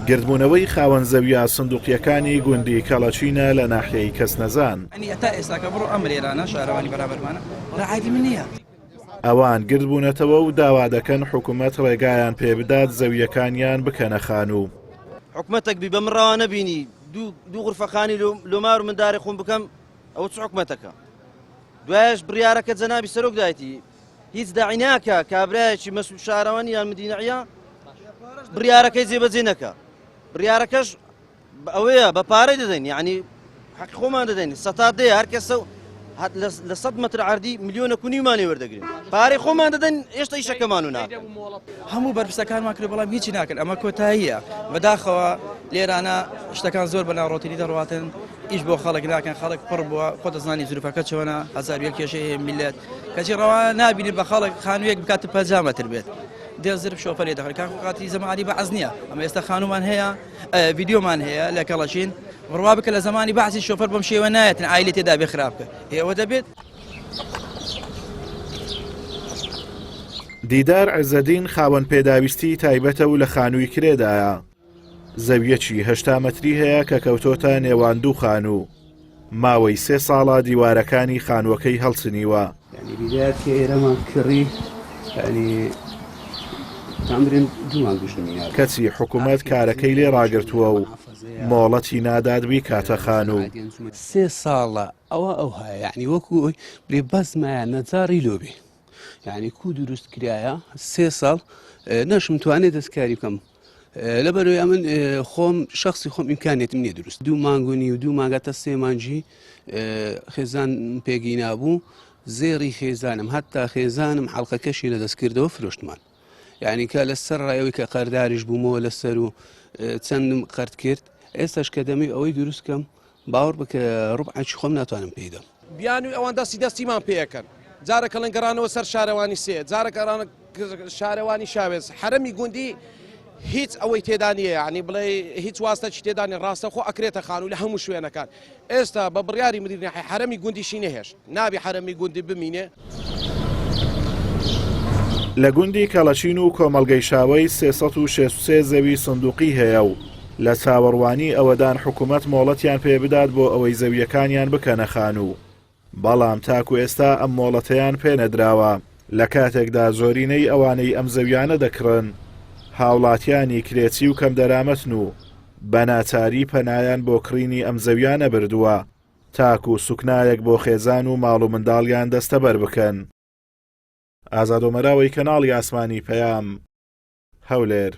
گردبوونەوەی خاوەن زەویە سندوقیەکانی گوندی کەڵەچینە لە ناحیەی کەسنەزان. تا ئێستاکە بڕۆ ئەم لێرانە شارەوانی بەرامبەرمانە ڕعایدی من نییە. ئەوان گردبوونەتەوە و داوا دەکەن حکوومەت ڕێگایان پێ بدات زەویەکانیان بکەنە خانوو. حکوومەتێک بی بەمڕەوە نەبینی دوو غورفەخانی لۆمار و منداری خۆم بکەم ئەوە چ حکوومەتەکە. دوایش بڕیارەکە جەنابی سەرۆکدایەتی هیچ داعی ناکە کابرایەکی مەسئول شارەوانی یان مدینەعیە بڕیارەکەی جێبەجێ نەکە. بڕیارەکەش ئەوەیە بە پارەی دەدەین، یعنی حەقی خۆمان دەدەین سەتا دێ هەر کەسە لە 100 مەتر عەردی ملیۆنە کونیمانی وەردەگرین، پارەی خۆمان دەدەین ئێشتا ئیشەکەمان و ناکەن. هەموو بەرپرسەکانمان کرد بەڵام هیچی ناکەن. ئەمە کۆتاییە بەداخەوە لێرانە شتەکان زۆر بەناڕۆتیری دەڕواتن، ئیش بۆ خەڵک ناکەن، خەڵک پڕ بووە خۆ دەزانی زروفەکە چۆنە، هەزار یەک کێشەی هەیە میلەت کەچی ڕەوا نابینی بە خەڵک خانوویەک بکاتە 50 مەتر بێت دێ زرف شۆفەرێ دەخەن کاتی زەمانی بەعەز نییە. ئەمە ئێستا خانومان هەیە ڤیدیۆمان هەیە لە کەڵەچین بڕوا بکە لە زمانی بەعزی شۆفەر بەم شێوە نایەتن ئایلێ تێدا بێ خراپ بکە ئێوە دەبێت. دیدار عزەدین خاوەن پێداویستی تایبەتە و لە خانووی کرێدایە. زەویەکی 80 مەتری هەیە کە کەوتۆتە نێوان دوو خانوو. ماوەی 3 ساڵە دیوارەکانی خانووەکەی هەڵچنیوە. بیداەتی ئێرەمان کڕی تامرێن دوومان گشتنی کەچی حکوومەت کارەکەی لێ ڕاگرتووە و مۆڵەتی نادادبی کاتە خانوو. 3 ساڵە ئەو هەیە یعنی وەکو برێ بەسمایە نەجاری لۆبێ یعنی کو دروست کرایە 3 ساڵ نەشم توانێت دەستکاری بکەم لەبەرەوەی من خۆم شخصی خۆم ئیمکانێتم نییە دروست دوو مانگونی و دوو مانگە تا 3 مانجی خێزان پێگی نابوو زێڕی خێزانم هەتا خێزانم حەڵقەکەشی لە دەستکردەوە فرۆشتمان یعنی کە لەسەر ڕایەوەی کە قەرداریش بوومەوە لەسەر و چەندم قەرت کرد ئێستاش کە دەمەوێت ئەوەی دروستکەم باوەڕ بکە ڕوبعێکی خۆم ناتوانم پێدا بیان و ئەوان دەستیمان پێەکەن جارێکە لەنگەڕانەوە سەر شارەوانی سێ جارێکە شارەوانی شاوێز حرەمی گوندی هیچ ئەوەی تێدا نیە یعنی بڵێ هیچ واستەی تێدانی ڕاستە خۆ ئەکرێتە خانوو لە هەموو شوێنەکان ئێستا بە بڕیاری مدیرنی حرەمی گوندیشی نەهێش نابی حرەمی گوندی بمینێ. لە گوندی کەڵەچین و کۆمەڵگەی شاوەی 363 زەوی سندوقی هەیە و لە چاوەڕوانی ئەوەدان حکوومەت مۆڵەتیان پێ بدات بۆ ئەوەی زەویەکانیان بکەنە خانوو. بەڵام تاکو ئێستا ئەم مۆڵەتەیان پێ نەدراوە لە کاتێکدا زۆرینەی ئەوانەی ئەم زەویانە دەکڕن هاوڵاتیانی کرێچی و کەم دەرامەتن و بە ناچاری پەنایان بۆ کڕینی ئەم زەویانە بردووە تاکو سوکنایەک بۆ خێزان و ماڵ و منداڵیان دەستەبەر بکەن. ئازاد ومەراوی کەناڵی ئاسمانی پەیام هەولێر.